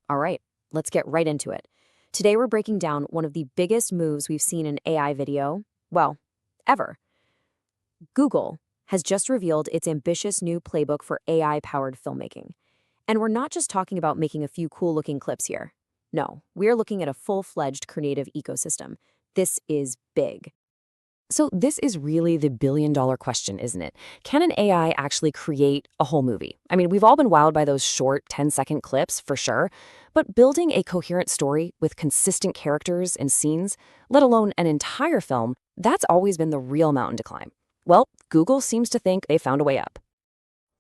All right, let's get right into it. Today we're breaking down one of the biggest moves we've seen in AI video, well, ever. Google has just revealed its ambitious new playbook for AI-powered filmmaking. And we're not just talking about making a few cool-looking clips here. No, we're looking at a full-fledged creative ecosystem. This is big. So this is really the billion-dollar question, isn't it? Can an AI actually create a whole movie? I mean, we've all been wowed by those short 10-second clips, for sure, but building a coherent story with consistent characters and scenes, let alone an entire film, that's always been the real mountain to climb. Well, Google seems to think they found a way up.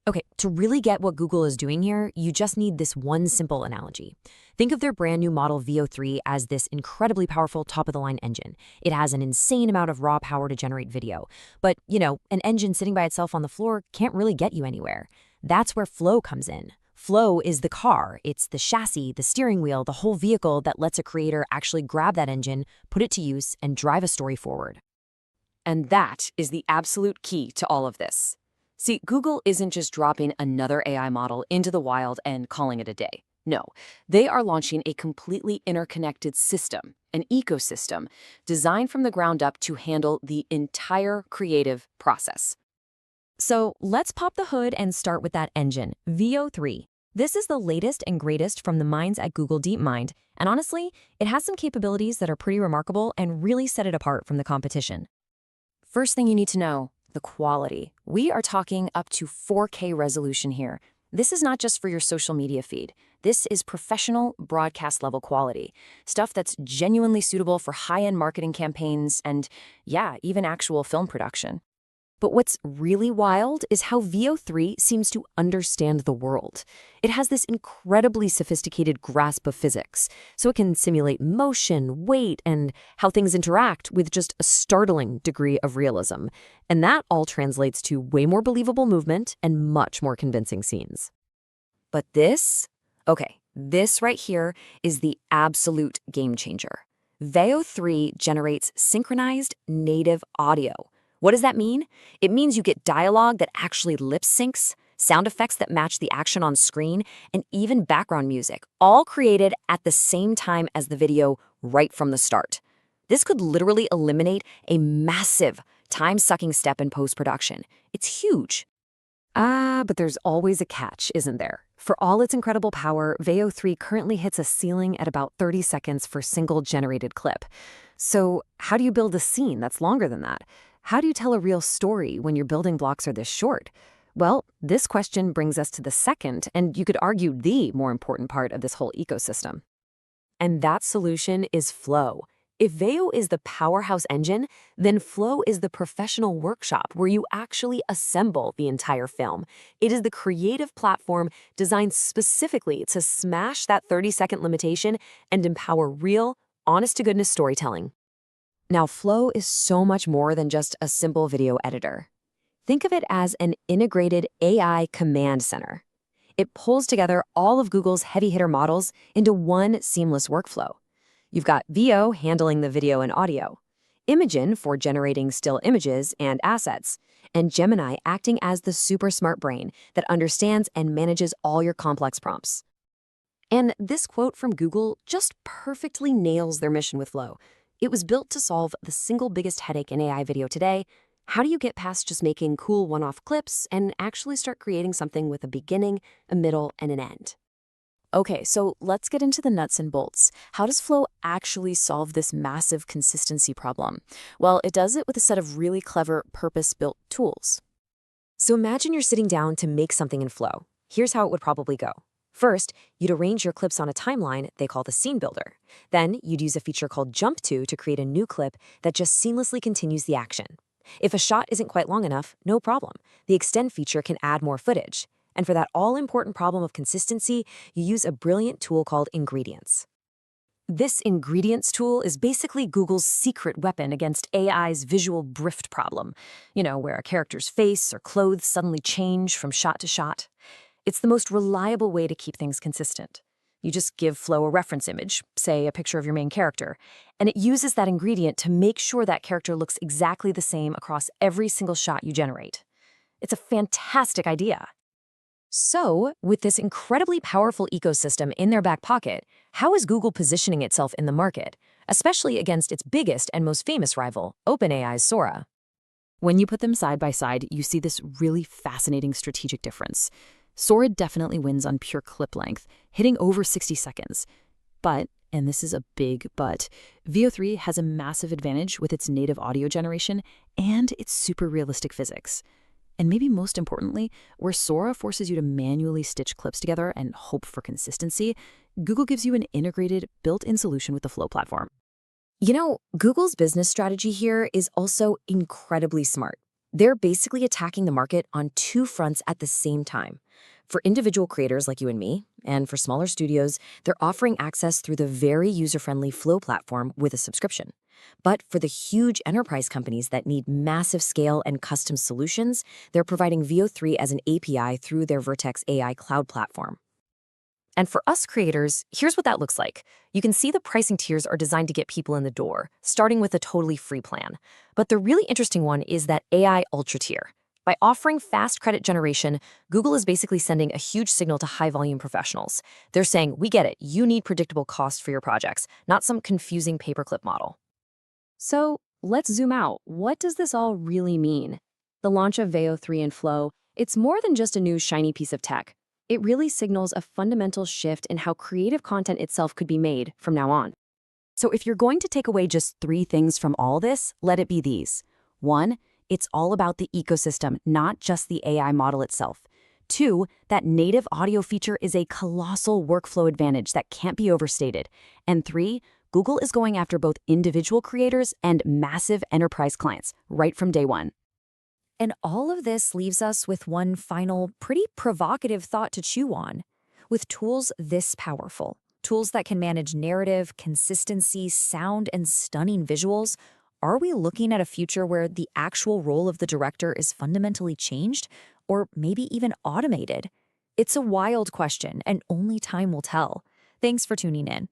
Okay, to really get what Google is doing here, you just need this one simple analogy. Think of their brand new model VO3 as this incredibly powerful top-of-the-line engine. It has an insane amount of raw power to generate video. But, an engine sitting by itself on the floor can't really get you anywhere. That's where Flow comes in. Flow is the car. It's the chassis, the steering wheel, the whole vehicle that lets a creator actually grab that engine, put it to use, and drive a story forward. And that is the absolute key to all of this. See, Google isn't just dropping another AI model into the wild and calling it a day. No, they are launching a completely interconnected system, an ecosystem, designed from the ground up to handle the entire creative process. So let's pop the hood and start with that engine, VO3. This is the latest and greatest from the minds at Google DeepMind, and honestly, it has some capabilities that are pretty remarkable and really set it apart from the competition. First thing you need to know, the quality. We are talking up to 4K resolution here. This is not just for your social media feed. This is professional broadcast level quality, stuff that's genuinely suitable for high-end marketing campaigns and, yeah, even actual film production. But what's really wild is how VO3 seems to understand the world. It has this incredibly sophisticated grasp of physics, so it can simulate motion, weight, and how things interact with just a startling degree of realism. And that all translates to way more believable movement and much more convincing scenes. But this right here is the absolute game changer. VO3 generates synchronized native audio. What does that mean? It means you get dialogue that actually lip syncs, sound effects that match the action on screen, and even background music, all created at the same time as the video right from the start. This could literally eliminate a massive time-sucking step in post-production. It's huge. But there's always a catch, isn't there? For all its incredible power, VO3 currently hits a ceiling at about 30 seconds for single generated clip. So how do you build a scene that's longer than that? How do you tell a real story when your building blocks are this short? Well, this question brings us to the second, and you could argue the more important part of this whole ecosystem. And that solution is Flow. If Veo is the powerhouse engine, then Flow is the professional workshop where you actually assemble the entire film. It is the creative platform designed specifically to smash that 30-second limitation and empower real, honest-to-goodness storytelling. Now, Flow is so much more than just a simple video editor. Think of it as an integrated AI command center. It pulls together all of Google's heavy-hitter models into one seamless workflow. You've got Veo handling the video and audio, Imagen for generating still images and assets, and Gemini acting as the super smart brain that understands and manages all your complex prompts. And this quote from Google just perfectly nails their mission with Flow. It was built to solve the single biggest headache in AI video today. How do you get past just making cool one-off clips and actually start creating something with a beginning, a middle, and an end? Okay, so let's get into the nuts and bolts. How does Flow actually solve this massive consistency problem? Well, it does it with a set of really clever, purpose-built tools. So imagine you're sitting down to make something in Flow. Here's how it would probably go. First, you'd arrange your clips on a timeline they call the scene builder. Then, you'd use a feature called Jump to create a new clip that just seamlessly continues the action. If a shot isn't quite long enough, no problem. The Extend feature can add more footage. And for that all-important problem of consistency, you use a brilliant tool called Ingredients. This Ingredients tool is basically Google's secret weapon against AI's visual drift problem, where a character's face or clothes suddenly change from shot to shot. It's the most reliable way to keep things consistent. You just give Flow a reference image, say a picture of your main character, and it uses that ingredient to make sure that character looks exactly the same across every single shot you generate. It's a fantastic idea. So, with this incredibly powerful ecosystem in their back pocket, how is Google positioning itself in the market, especially against its biggest and most famous rival, OpenAI's Sora? When you put them side by side, you see this really fascinating strategic difference. Sora definitely wins on pure clip length, hitting over 60 seconds. But, and this is a big but, VO3 has a massive advantage with its native audio generation and its super realistic physics. And maybe most importantly, where Sora forces you to manually stitch clips together and hope for consistency, Google gives you an integrated, built-in solution with the Flow platform. You know, Google's business strategy here is also incredibly smart. They're basically attacking the market on two fronts at the same time. For individual creators like you and me, and for smaller studios, they're offering access through the very user-friendly Flow platform with a subscription. But for the huge enterprise companies that need massive scale and custom solutions, they're providing VO3 as an API through their Vertex AI cloud platform. And for us creators, here's what that looks like. You can see the pricing tiers are designed to get people in the door, starting with a totally free plan. But the really interesting one is that AI Ultra tier. By offering fast credit generation, Google is basically sending a huge signal to high-volume professionals. They're saying, we get it, you need predictable cost for your projects, not some confusing paperclip model. So let's zoom out. What does this all really mean? The launch of VO3 and Flow, it's more than just a new shiny piece of tech. It really signals a fundamental shift in how creative content itself could be made from now on. So if you're going to take away just three things from all this, let it be these. 1, it's all about the ecosystem, not just the AI model itself. 2, that native audio feature is a colossal workflow advantage that can't be overstated. And 3, Google is going after both individual creators and massive enterprise clients right from day one. And all of this leaves us with one final, pretty provocative thought to chew on. With tools this powerful, tools that can manage narrative, consistency, sound, and stunning visuals, are we looking at a future where the actual role of the director is fundamentally changed, or maybe even automated? It's a wild question, and only time will tell. Thanks for tuning in.